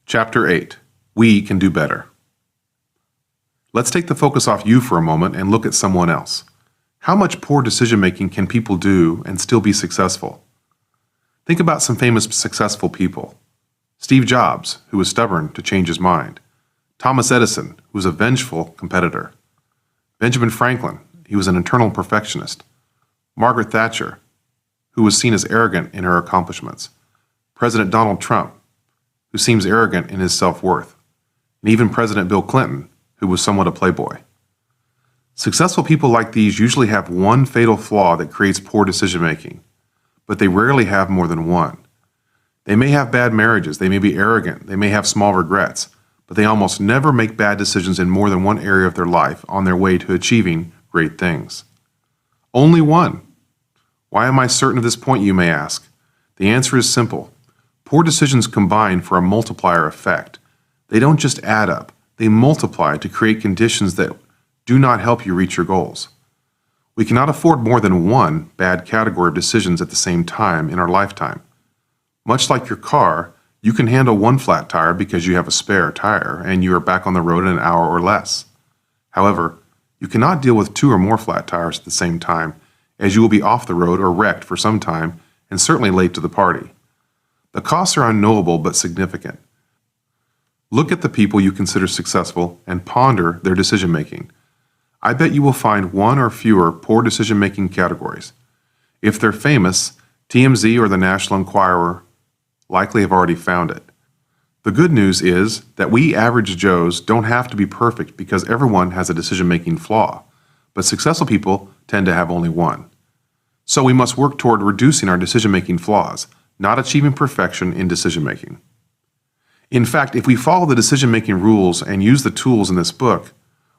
Chapter 8. We Can Do Better. Let's take the focus off you for a moment and look at someone else. How much poor decision-making can people do and still be successful? Think about some famous successful people. Steve Jobs, who was stubborn to change his mind. Thomas Edison, who was a vengeful competitor. Benjamin Franklin, he was an internal perfectionist. Margaret Thatcher, who was seen as arrogant in her accomplishments. President Donald Trump, who seems arrogant in his self-worth. And even President Bill Clinton, who was somewhat a playboy. Successful people like these usually have one fatal flaw that creates poor decision-making, but they rarely have more than one. They may have bad marriages, they may be arrogant, they may have small regrets, but they almost never make bad decisions in more than one area of their life on their way to achieving great things. Only one. Why am I certain of this point, you may ask? The answer is simple. Poor decisions combine for a multiplier effect. They don't just add up, they multiply to create conditions that do not help you reach your goals. We cannot afford more than one bad category of decisions at the same time in our lifetime. Much like your car, you can handle one flat tire because you have a spare tire and you are back on the road in an hour or less. However, you cannot deal with two or more flat tires at the same time, as you will be off the road or wrecked for some time and certainly late to the party. The costs are unknowable but significant. Look at the people you consider successful and ponder their decision-making. I bet you will find one or fewer poor decision-making categories. If they're famous, TMZ or the National Enquirer likely have already found it. The good news is that we average Joes don't have to be perfect because everyone has a decision-making flaw, but successful people tend to have only one. So we must work toward reducing our decision-making flaws, not achieving perfection in decision-making. In fact, if we follow the decision-making rules and use the tools in this book,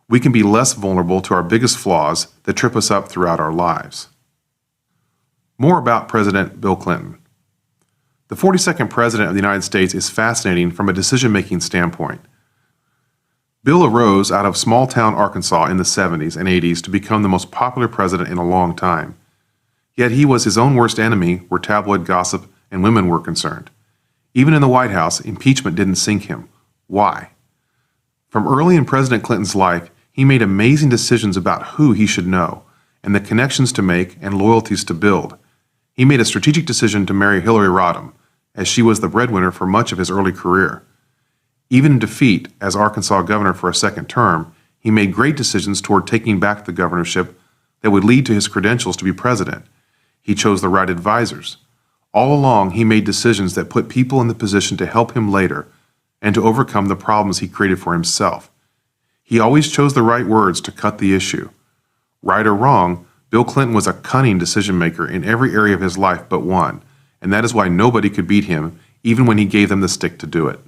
we can be less vulnerable to our biggest flaws that trip us up throughout our lives. More about President Bill Clinton. The 42nd President of the United States is fascinating from a decision-making standpoint. Bill arose out of small-town Arkansas in the 70s and 80s to become the most popular president in a long time. Yet he was his own worst enemy where tabloid gossip and women were concerned. Even in the White House, impeachment didn't sink him. Why? From early in President Clinton's life, he made amazing decisions about who he should know, and the connections to make and loyalties to build. He made a strategic decision to marry Hillary Rodham, as she was the breadwinner for much of his early career. Even in defeat as Arkansas governor for a second term, he made great decisions toward taking back the governorship that would lead to his credentials to be president. He chose the right advisors. All along, he made decisions that put people in the position to help him later and to overcome the problems he created for himself. He always chose the right words to cut the issue. Right or wrong, Bill Clinton was a cunning decision-maker in every area of his life but one, and that is why nobody could beat him, even when he gave them the stick to do it.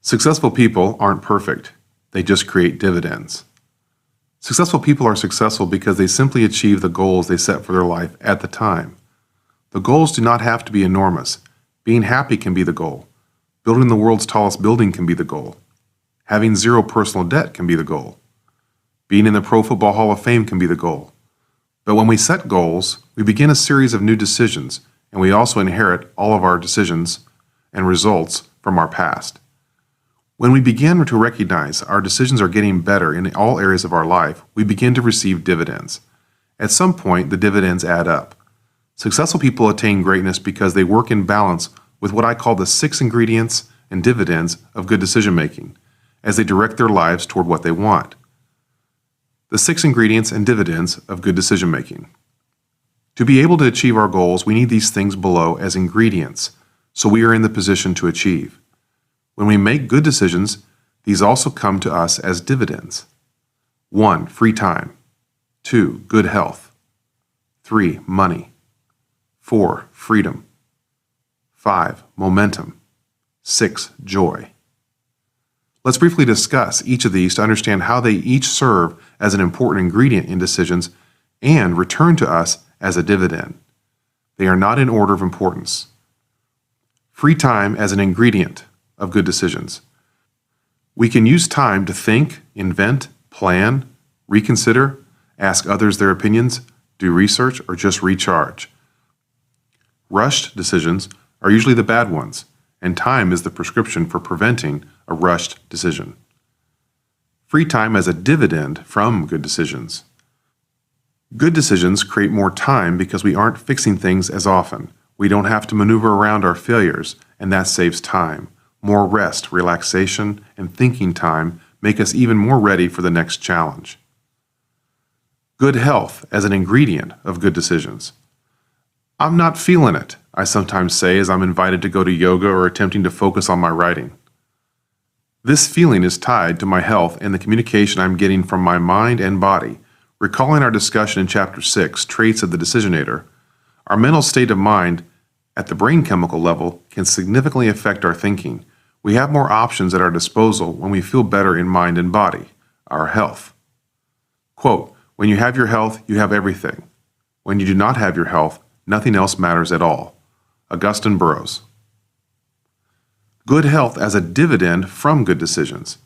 Successful people aren't perfect. They just create dividends. Successful people are successful because they simply achieve the goals they set for their life at the time. The goals do not have to be enormous. Being happy can be the goal. Building the world's tallest building can be the goal. Having zero personal debt can be the goal. Being in the Pro Football Hall of Fame can be the goal. But when we set goals, we begin a series of new decisions, and we also inherit all of our decisions and results from our past. When we begin to recognize our decisions are getting better in all areas of our life, we begin to receive dividends. At some point, the dividends add up. Successful people attain greatness because they work in balance with what I call the 6 ingredients and dividends of good decision-making, as they direct their lives toward what they want. The 6 ingredients and dividends of good decision-making. To be able to achieve our goals, we need these things below as ingredients, so we are in the position to achieve. When we make good decisions, these also come to us as dividends. 1. Free time. 2. Good health. 3. Money. 4. Freedom. 5. Momentum. 6. Joy. Let's briefly discuss each of these to understand how they each serve as an important ingredient in decisions and return to us as a dividend. They are not in order of importance. Free time as an ingredient of good decisions. We can use time to think, invent, plan, reconsider, ask others their opinions, do research, or just recharge. Rushed decisions are usually the bad ones, and time is the prescription for preventing a rushed decision. Free time as a dividend from good decisions. Good decisions create more time because we aren't fixing things as often. We don't have to maneuver around our failures, and that saves time. More rest, relaxation, and thinking time make us even more ready for the next challenge. Good health as an ingredient of good decisions. I'm not feeling it, I sometimes say as I'm invited to go to yoga or attempting to focus on my writing. This feeling is tied to my health and the communication I'm getting from my mind and body. Recalling our discussion in Chapter 6, Traits of the Decisionator, our mental state of mind at the brain chemical level can significantly affect our thinking. We have more options at our disposal when we feel better in mind and body, our health. Quote, "When you have your health, you have everything. When you do not have your health, nothing else matters at all." Augustine Burroughs. Good health as a dividend from good decisions.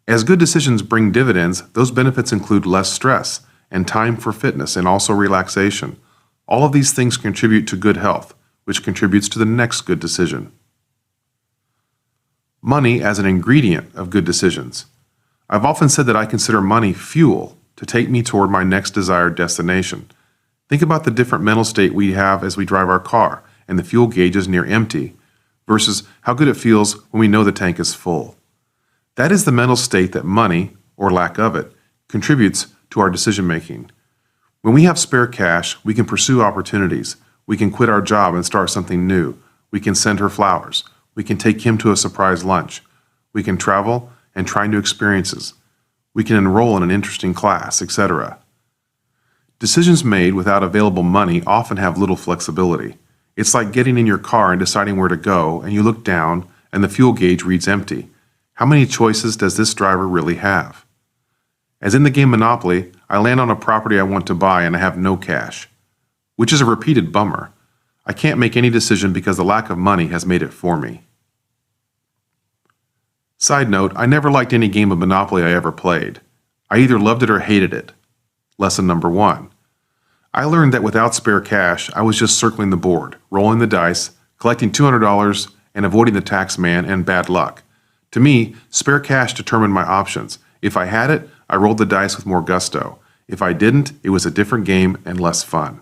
As good decisions bring dividends, those benefits include less stress and time for fitness and also relaxation. All of these things contribute to good health, which contributes to the next good decision. Money as an ingredient of good decisions. I've often said that I consider money fuel to take me toward my next desired destination. Think about the different mental state we have as we drive our car and the fuel gauge is near empty versus how good it feels when we know the tank is full. That is the mental state that money, or lack of it, contributes to our decision making. When we have spare cash, we can pursue opportunities. We can quit our job and start something new. We can send her flowers. We can take him to a surprise lunch. We can travel and try new experiences. We can enroll in an interesting class, etc. Decisions made without available money often have little flexibility. It's like getting in your car and deciding where to go, and you look down and the fuel gauge reads empty. How many choices does this driver really have? As in the game Monopoly, I land on a property I want to buy and I have no cash, which is a repeated bummer. I can't make any decision because the lack of money has made it for me. Side note, I never liked any game of Monopoly I ever played. I either loved it or hated it. Lesson number 1. I learned that without spare cash, I was just circling the board, rolling the dice, collecting $200, and avoiding the tax man and bad luck. To me, spare cash determined my options. If I had it, I rolled the dice with more gusto. If I didn't, it was a different game and less fun.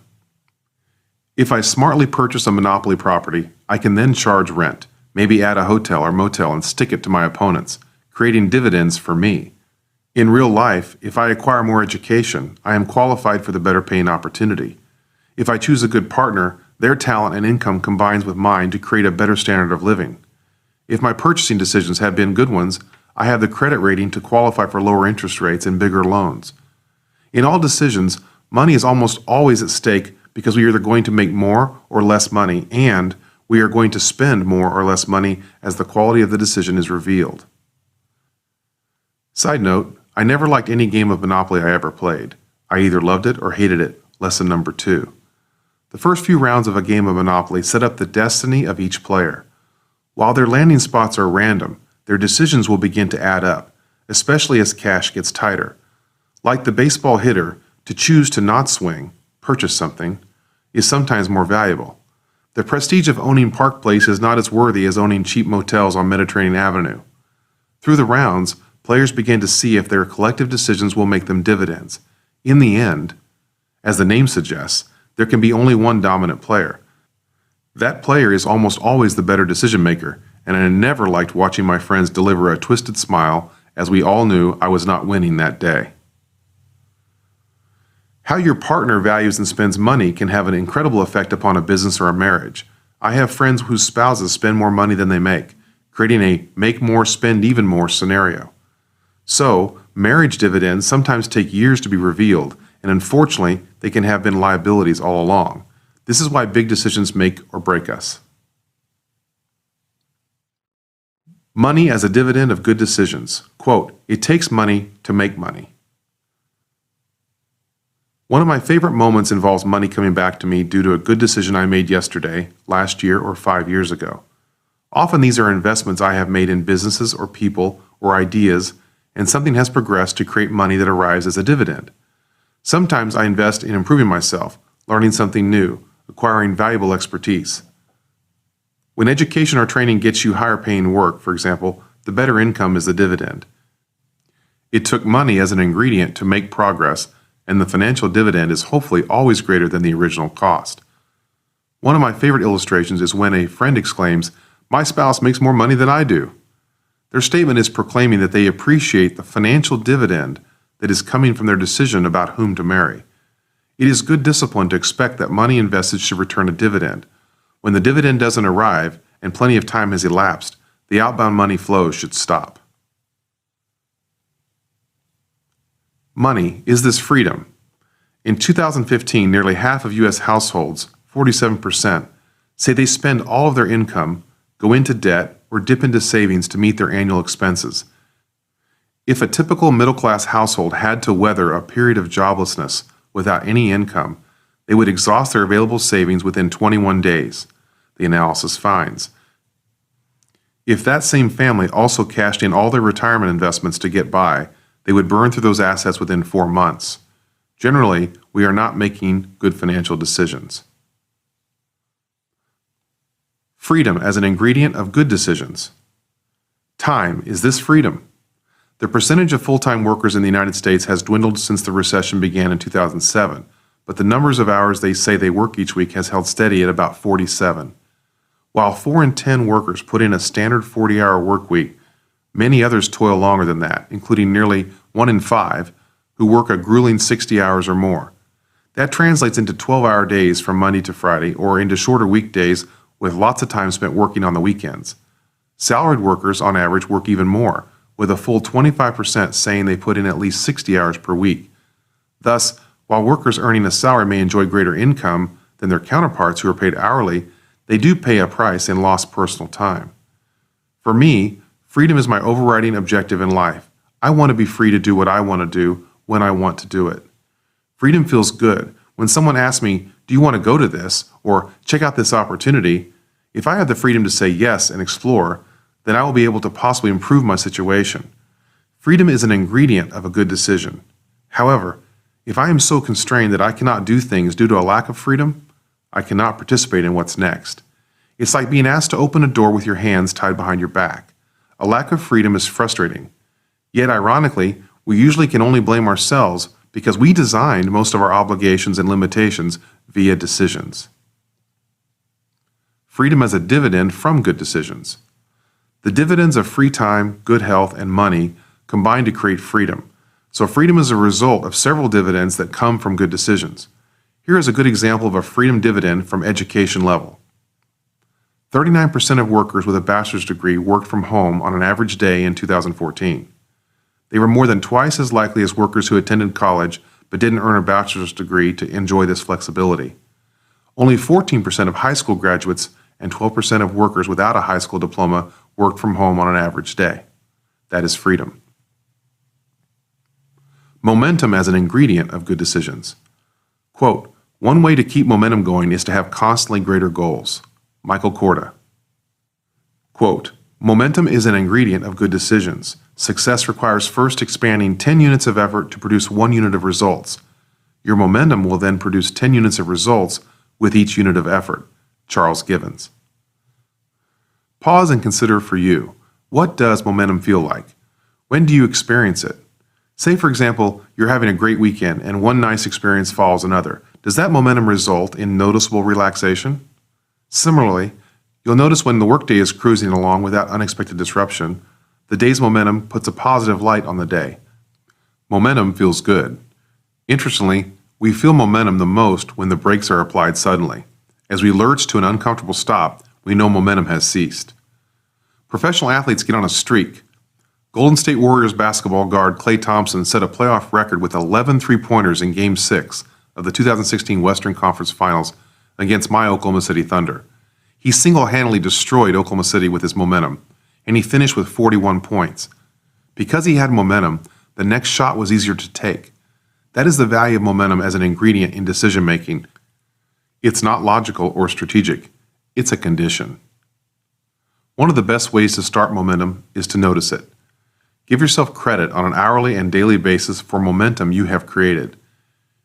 If I smartly purchase a Monopoly property, I can then charge rent, maybe add a hotel or motel and stick it to my opponents, creating dividends for me. In real life, if I acquire more education, I am qualified for the better paying opportunity. If I choose a good partner, their talent and income combines with mine to create a better standard of living. If my purchasing decisions have been good ones, I have the credit rating to qualify for lower interest rates and bigger loans. In all decisions, money is almost always at stake because we are either going to make more or less money, and we are going to spend more or less money as the quality of the decision is revealed. Side note, I never liked any game of Monopoly I ever played. I either loved it or hated it. Lesson number 2. The first few rounds of a game of Monopoly set up the destiny of each player. While their landing spots are random, their decisions will begin to add up, especially as cash gets tighter. Like the baseball hitter, to choose to not swing, purchase something, is sometimes more valuable. The prestige of owning Park Place is not as worthy as owning cheap motels on Mediterranean Avenue. Through the rounds, players begin to see if their collective decisions will make them dividends. In the end, as the name suggests, there can be only one dominant player. That player is almost always the better decision maker, and I never liked watching my friends deliver a twisted smile as we all knew I was not winning that day. How your partner values and spends money can have an incredible effect upon a business or a marriage. I have friends whose spouses spend more money than they make, creating a make more, spend even more scenario. So, marriage dividends sometimes take years to be revealed, and unfortunately, they can have been liabilities all along. This is why big decisions make or break us. Money as a dividend of good decisions. Quote, "It takes money to make money." One of my favorite moments involves money coming back to me due to a good decision I made yesterday, last year, or 5 years ago. Often these are investments I have made in businesses or people or ideas, and something has progressed to create money that arrives as a dividend. Sometimes I invest in improving myself, learning something new, acquiring valuable expertise. When education or training gets you higher paying work, for example, the better income is the dividend. It took money as an ingredient to make progress, and the financial dividend is hopefully always greater than the original cost. One of my favorite illustrations is when a friend exclaims, "My spouse makes more money than I do." Their statement is proclaiming that they appreciate the financial dividend that is coming from their decision about whom to marry. It is good discipline to expect that money invested should return a dividend. When the dividend doesn't arrive and plenty of time has elapsed, the outbound money flow should stop. Money, is this freedom? In 2015, nearly half of U.S. households, 47%, say they spend all of their income, go into debt, or dip into savings to meet their annual expenses. If a typical middle-class household had to weather a period of joblessness without any income, they would exhaust their available savings within 21 days, the analysis finds. If that same family also cashed in all their retirement investments to get by, they would burn through those assets within 4 months. Generally, we are not making good financial decisions. Freedom as an ingredient of good decisions. Time, is this freedom? The percentage of full-time workers in the United States has dwindled since the recession began in 2007, but the numbers of hours they say they work each week has held steady at about 47. While 4 in 10 workers put in a standard 40-hour work week, many others toil longer than that, including nearly 1 in 5 who work a grueling 60 hours or more. That translates into 12-hour days from Monday to Friday, or into shorter weekdays with lots of time spent working on the weekends. Salaried workers, on average, work even more, with a full 25% saying they put in at least 60 hours per week. Thus, while workers earning a salary may enjoy greater income than their counterparts who are paid hourly, they do pay a price in lost personal time. For me, freedom is my overriding objective in life. I want to be free to do what I want to do when I want to do it. Freedom feels good. When someone asks me, "Do you want to go to this?" or "Check out this opportunity," if I have the freedom to say yes and explore, then I will be able to possibly improve my situation. Freedom is an ingredient of a good decision. However, if I am so constrained that I cannot do things due to a lack of freedom, I cannot participate in what's next. It's like being asked to open a door with your hands tied behind your back. A lack of freedom is frustrating. Yet, ironically, we usually can only blame ourselves because we designed most of our obligations and limitations via decisions. Freedom as a dividend from good decisions. The dividends of free time, good health, and money combine to create freedom. So freedom is a result of several dividends that come from good decisions. Here is a good example of a freedom dividend from education level. 39% of workers with a bachelor's degree worked from home on an average day in 2014. They were more than twice as likely as workers who attended college but didn't earn a bachelor's degree to enjoy this flexibility. Only 14% of high school graduates and 12% of workers without a high school diploma worked from home on an average day. That is freedom. Momentum as an ingredient of good decisions. Quote, "One way to keep momentum going is to have constantly greater goals." Michael Korda. Quote, "Momentum is an ingredient of good decisions. Success requires first expanding 10 units of effort to produce 1 unit of results. Your momentum will then produce 10 units of results with each unit of effort." Charles Givens. Pause and consider for you. What does momentum feel like? When do you experience it? Say, for example, you're having a great weekend and one nice experience follows another. Does that momentum result in noticeable relaxation? Similarly, you'll notice when the workday is cruising along without unexpected disruption, the day's momentum puts a positive light on the day. Momentum feels good. Interestingly, we feel momentum the most when the brakes are applied suddenly. As we lurch to an uncomfortable stop, we know momentum has ceased. Professional athletes get on a streak. Golden State Warriors basketball guard Klay Thompson set a playoff record with 11 three-pointers in Game 6 of the 2016 Western Conference Finals against my Oklahoma City Thunder. He single-handedly destroyed Oklahoma City with his momentum, and he finished with 41 points. Because he had momentum, the next shot was easier to take. That is the value of momentum as an ingredient in decision-making. It's not logical or strategic. It's a condition. One of the best ways to start momentum is to notice it. Give yourself credit on an hourly and daily basis for momentum you have created.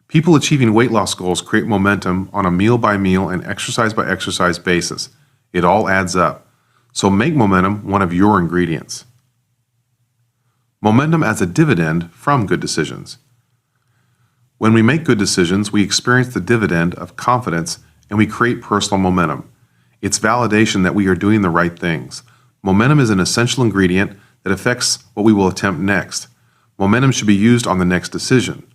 People achieving weight loss goals create momentum on a meal-by-meal and exercise-by-exercise basis. It all adds up. So make momentum one of your ingredients. Momentum as a dividend from good decisions. When we make good decisions, we experience the dividend of confidence and we create personal momentum. It's validation that we are doing the right things. Momentum is an essential ingredient that affects what we will attempt next. Momentum should be used on the next decision.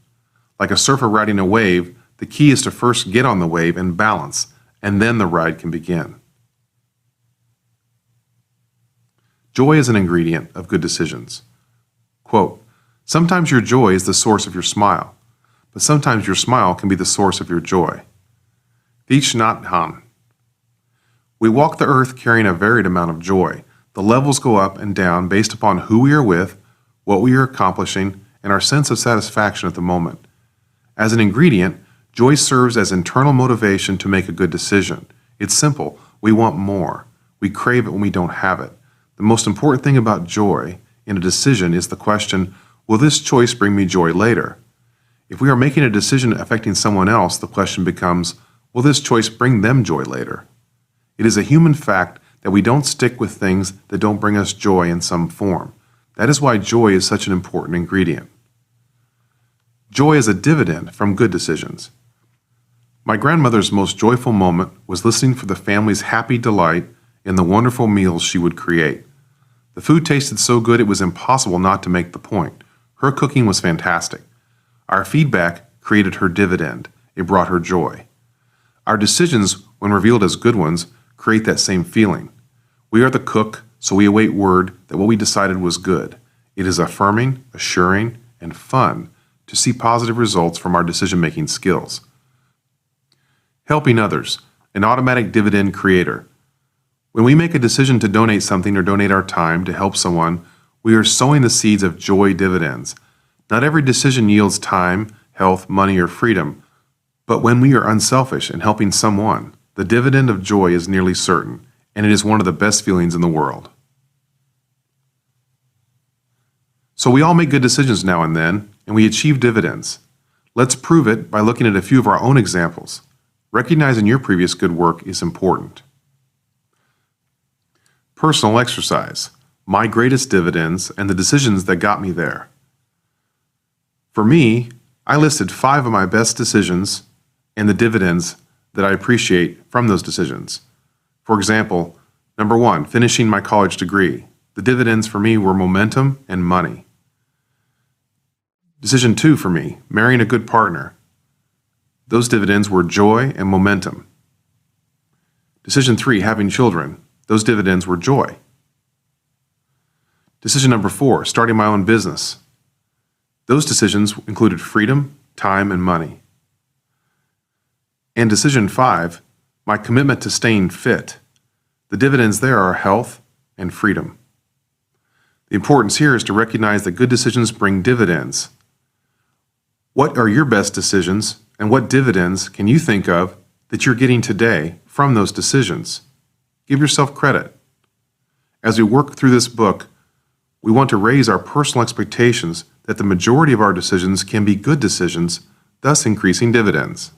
Like a surfer riding a wave, the key is to first get on the wave and balance, and then the ride can begin. Joy is an ingredient of good decisions. Quote, sometimes your joy is the source of your smile, but sometimes your smile can be the source of your joy. Thich Nhat Hanh. We walk the earth carrying a varied amount of joy. The levels go up and down based upon who we are with, what we are accomplishing, and our sense of satisfaction at the moment. As an ingredient, joy serves as internal motivation to make a good decision. It's simple. We want more. We crave it when we don't have it. The most important thing about joy in a decision is the question, will this choice bring me joy later? If we are making a decision affecting someone else, the question becomes, will this choice bring them joy later? It is a human fact that we don't stick with things that don't bring us joy in some form. That is why joy is such an important ingredient. Joy is a dividend from good decisions. My grandmother's most joyful moment was listening for the family's happy delight in the wonderful meals she would create. The food tasted so good it was impossible not to make the point. Her cooking was fantastic. Our feedback created her dividend. It brought her joy. Our decisions, when revealed as good ones, create that same feeling. We are the cook, so we await word that what we decided was good. It is affirming, assuring, and fun to see positive results from our decision-making skills. Helping others, an automatic dividend creator. When we make a decision to donate something or donate our time to help someone, we are sowing the seeds of joy dividends. Not every decision yields time, health, money, or freedom, but when we are unselfish in helping someone, the dividend of joy is nearly certain, and it is one of the best feelings in the world. So we all make good decisions now and then, and we achieve dividends. Let's prove it by looking at a few of our own examples. Recognizing your previous good work is important. Personal exercise, my greatest dividends and the decisions that got me there. For me, I listed 5 of my best decisions and the dividends that I appreciate from those decisions. For example, number 1, finishing my college degree. The dividends for me were momentum and money. Decision 2 for me, marrying a good partner. Those dividends were joy and momentum. Decision 3, having children. Those dividends were joy. Decision number 4, starting my own business. Those decisions included freedom, time, and money. And decision 5, my commitment to staying fit. The dividends there are health and freedom. The importance here is to recognize that good decisions bring dividends. What are your best decisions, and what dividends can you think of that you're getting today from those decisions? Give yourself credit. As we work through this book, we want to raise our personal expectations that the majority of our decisions can be good decisions, thus increasing dividends.